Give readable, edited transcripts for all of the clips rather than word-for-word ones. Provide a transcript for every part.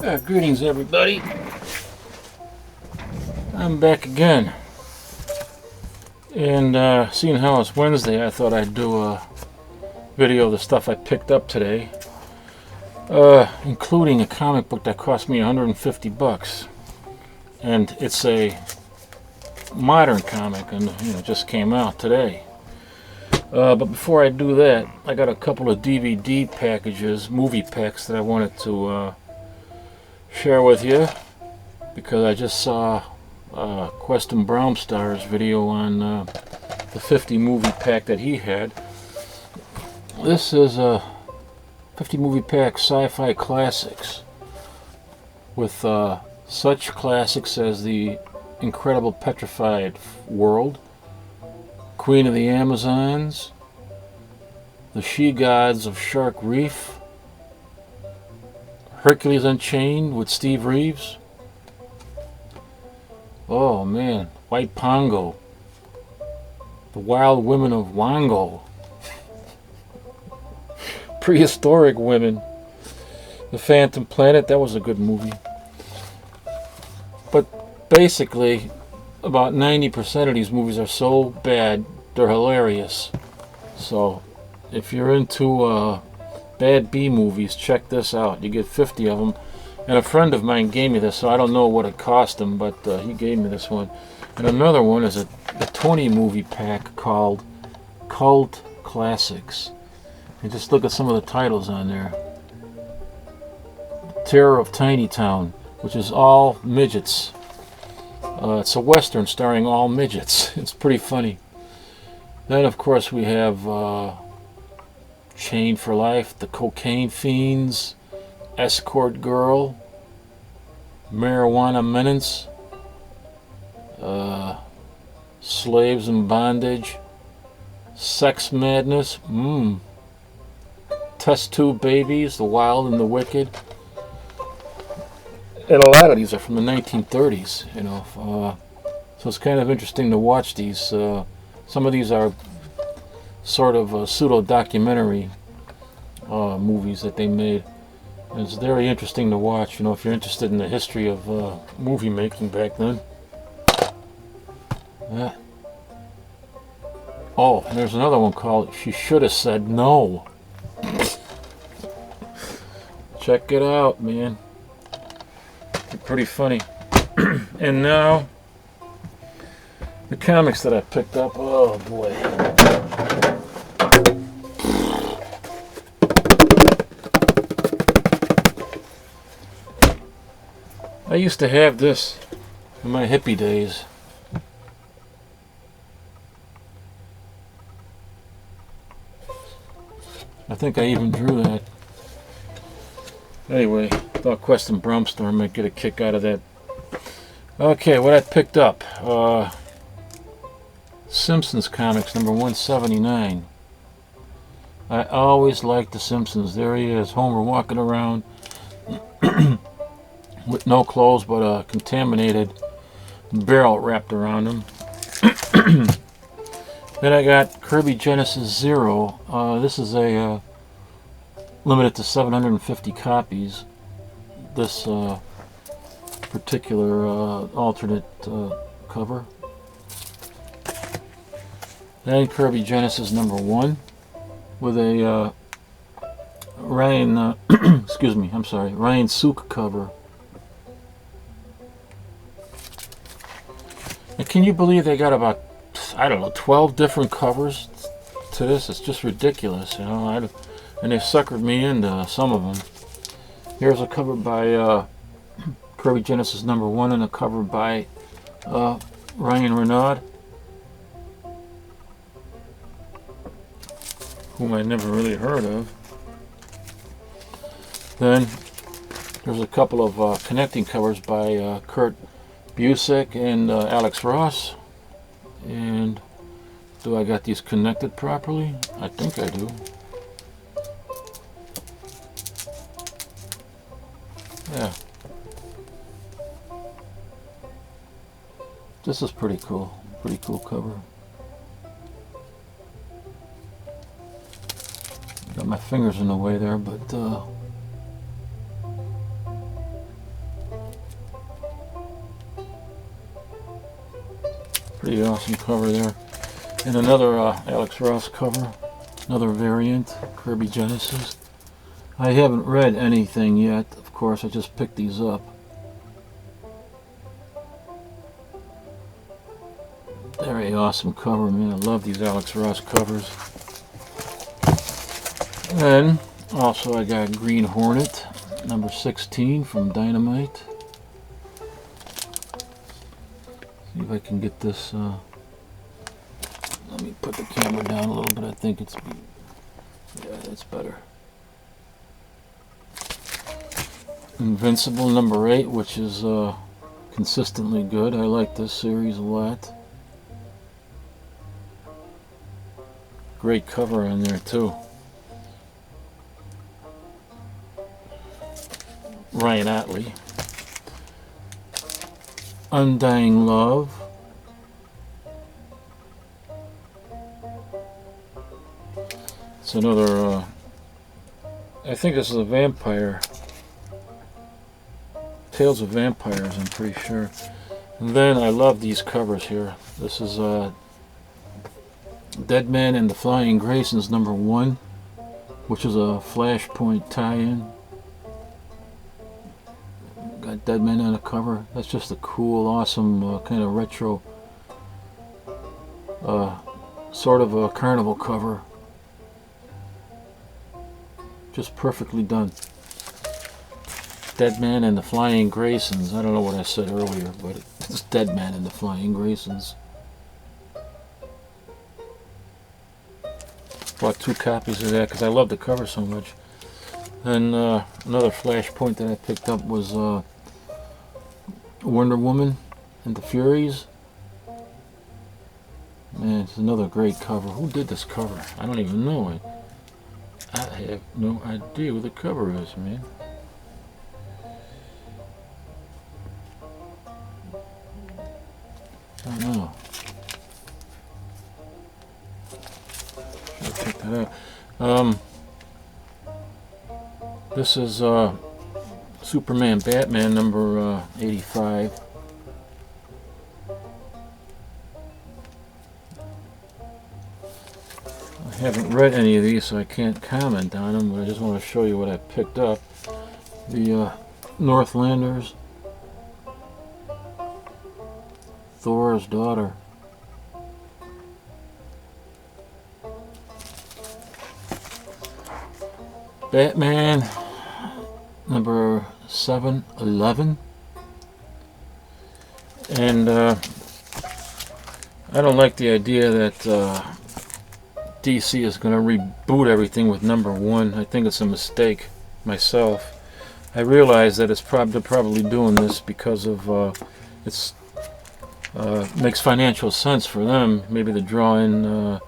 Greetings, everybody. I'm back again. And seeing how it's Wednesday, I thought I'd do a video of the stuff I picked up today, including a comic book that cost me 150 bucks. And it's a modern comic, and just came out today. But before I do that, I got a couple of DVD packages, movie packs, that I wanted to share with you, because I just saw Queston Brownstar's video on the 50 movie pack that he had. This is a 50 movie pack sci-fi classics, with such classics as The Incredible Petrified World, Queen of the Amazons, The She-Gods of Shark Reef, Hercules Unchained with Steve Reeves. Oh man, White Pongo, The Wild Women of Wango, Prehistoric Women, The Phantom Planet. That was a good movie. But basically, about 90% of these movies are so bad, they're hilarious. So, if you're into bad B movies, check this out. You get 50 of them. And a friend of mine gave me this, so I don't know what it cost him, but he gave me this one. And another one is a 20 movie pack called Cult Classics. And just look at some of the titles on there. Terror of Tiny Town, which is all midgets. It's a western starring all midgets. It's pretty funny. Then, of course, we have Chained for Life, The Cocaine Fiends, Escort Girl, Marijuana Menace, Slaves in Bondage, Sex Madness, Test Tube Babies, The Wild and the Wicked. And a lot of these are from the 1930s, so it's kind of interesting to watch these. Some of these are sort of pseudo-documentary movies that they made. And it's very interesting to watch, if you're interested in the history of movie making back then. Oh, and there's another one called She Should Have Said No. Check it out, man. Pretty funny. And now, the comics that I picked up. Oh boy. I used to have this in my hippie days. I think I even drew that. Anyway, thought Queston Brownstar might get a kick out of that. Okay, what I picked up. Simpsons comics, number 179. I always liked the Simpsons. There he is, Homer walking around with no clothes but a contaminated barrel wrapped around him. Then I got Kirby Genesis Zero. This is a limited to 750 copies. This particular alternate cover. Then Kirby Genesis number 1 with a Ryan Ryan Sook cover. And can you believe they got about, 12 different covers to this? It's just ridiculous, and they suckered me into some of them. Here's a cover by Kirby Genesis number 1 and a cover by Ryan Renaud, whom I never really heard of. Then there's a couple of connecting covers by Kurt Busiek and Alex Ross. And do I got these connected properly? I think I do. Yeah. This is pretty cool. Pretty cool cover. Got my fingers in the way there, but Pretty awesome cover there. And another Alex Ross cover, another variant, Kirby Genesis. I haven't read anything yet, of course, I just picked these up. Very awesome cover, man. I love these Alex Ross covers. And then, also I got Green Hornet, number 16 from Dynamite. See if I can get this, let me put the camera down a little bit. I think it's, yeah, that's better. Invincible number 8, which is consistently good. I like this series a lot. Great cover on there too. Ryan Otley. Undying Love. It's another, I think this is a vampire. Tales of Vampires, I'm pretty sure. And then I love these covers here. This is Dead Man and the Flying Graysons number 1, which is a Flashpoint tie-in. Got Dead Man on the cover. That's just a cool, awesome, kind of retro, sort of a carnival cover. Just perfectly done. Dead Man and the Flying Graysons. I don't know what I said earlier, but it's Dead Man and the Flying Graysons. Bought 2 copies of that because I love the cover so much. And another Flashpoint that I picked up was Wonder Woman and the Furies. Man, it's another great cover. Who did this cover? I don't even know. I have no idea what the cover is, man. I don't know. Should check that out. This is Superman Batman number 85. I haven't read any of these, so I can't comment on them, but I just want to show you what I picked up. The Northlanders, Thor's daughter. Batman number 711. And I don't like the idea that DC is going to reboot everything with number 1. I think it's a mistake myself. I realize that it's probably doing this because of it's makes financial sense for them. Maybe to draw in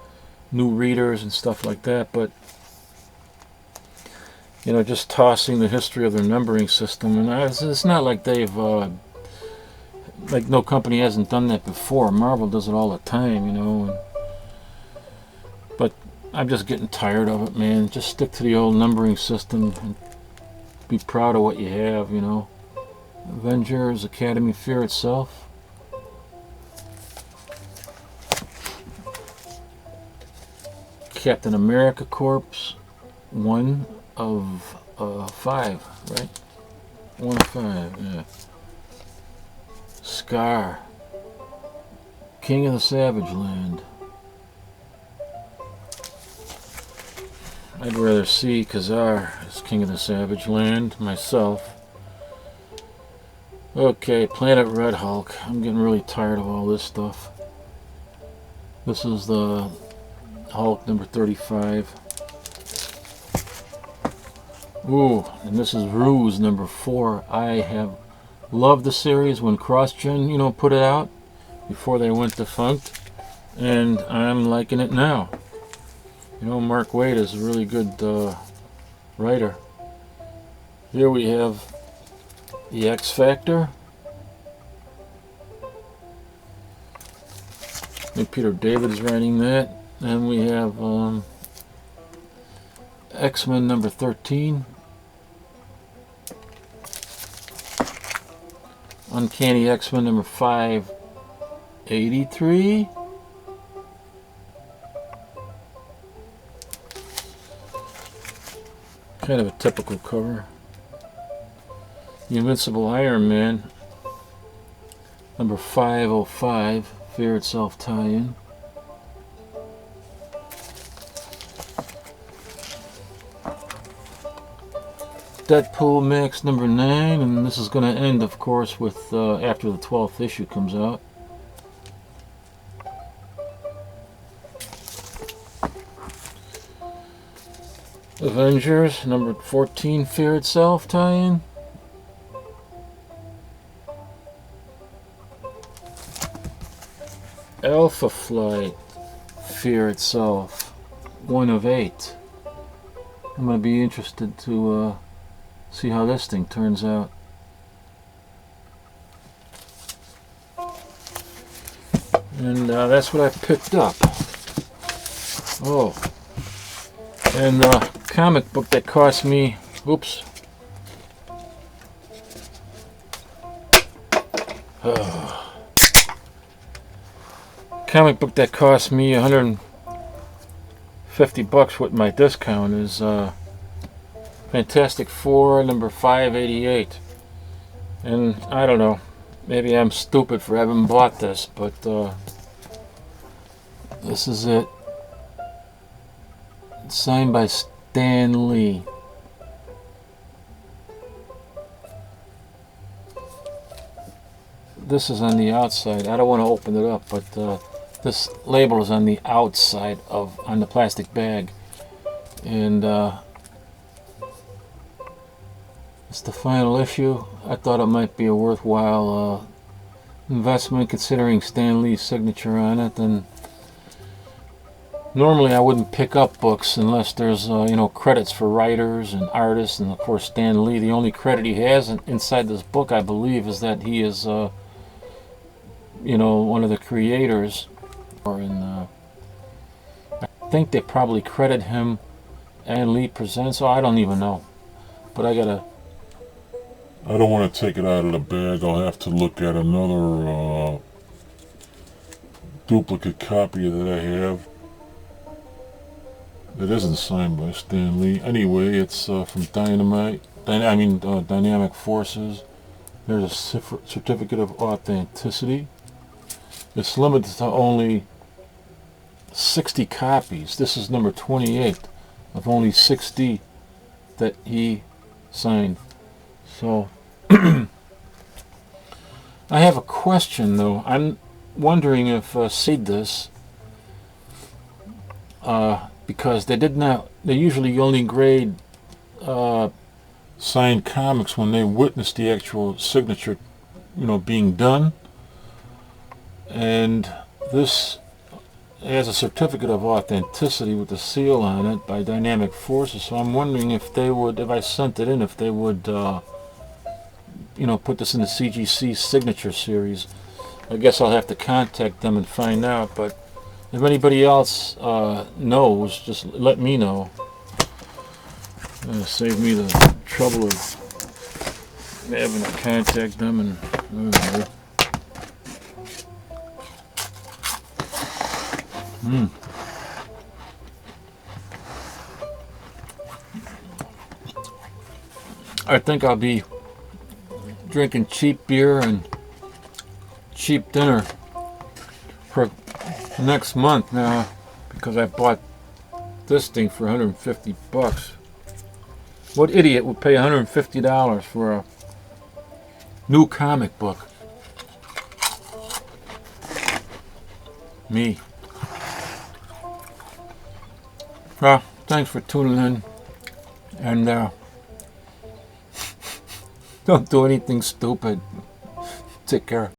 new readers and stuff like that, but you know, just tossing the history of their numbering system, and it's not like they've like no company hasn't done that before. Marvel does it all the time, you know. But I'm just getting tired of it, man. Just stick to the old numbering system and be proud of what you have, you know. Avengers, Academy Fear itself. Captain America Corps, 1 of 5, right? 1 of 5, yeah. Scar, King of the Savage Land. I'd rather see Kazar as King of the Savage Land myself. Okay, Planet Red Hulk. I'm getting really tired of all this stuff. This is the Hulk number 35. Ooh, and this is Ruse number 4. I have loved the series when CrossGen, you know, put it out before they went defunct, and I'm liking it now. You know, Mark Waid is a really good writer. Here we have the X Factor. I think Peter David is writing that. And we have X-Men number 13. Uncanny X-Men number 5 '83. Kind of a typical cover. The Invincible Iron Man, number 505, Fear Itself tie-in. Deadpool Mix number 9, and this is going to end, of course, with after the 12th issue comes out. Avengers number 14, Fear Itself tie-in. Alpha Flight, Fear Itself, 1 of 8. I'm going to be interested to see how this thing turns out. And that's what I picked up. Oh, and the comic book that cost me, oops. Comic book that cost me $150 with my discount is Fantastic Four number 588. And I don't know, maybe I'm stupid for having bought this, but this is it. It's signed by Stan Lee. This is on the outside. I don't want to open it up, but this label is on the outside on the plastic bag, and it's the final issue. I thought it might be a worthwhile investment considering Stan Lee's signature on it. And normally I wouldn't pick up books unless there's credits for writers and artists, and of course Stan Lee. The only credit he has inside this book, I believe, is that he is one of the creators. I think they probably credit him and Lee Presents. I don't even know, but I don't want to take it out of the bag. I'll have to look at another duplicate copy that I have that isn't signed by Stan Lee. Anyway, it's from Dynamite. Dynamic Forces. There's a certificate of authenticity. It's limited to only 60 copies. This is number 28 of only 60 that he signed. So I have a question though. I'm wondering if see this because they usually only grade signed comics when they witness the actual signature being done, and this has a certificate of authenticity with the seal on it by Dynamic Forces. So I'm wondering if they would, if I sent it in, if they would put this in the CGC signature series. I guess I'll have to contact them and find out, but if anybody else knows, just let me know. Save me the trouble of having to contact them and I think I'll be drinking cheap beer and cheap dinner for next month now, because I bought this thing for $150. What idiot would pay $150 for a new comic book? Me. Well, thanks for tuning in, and don't do anything stupid. Take care.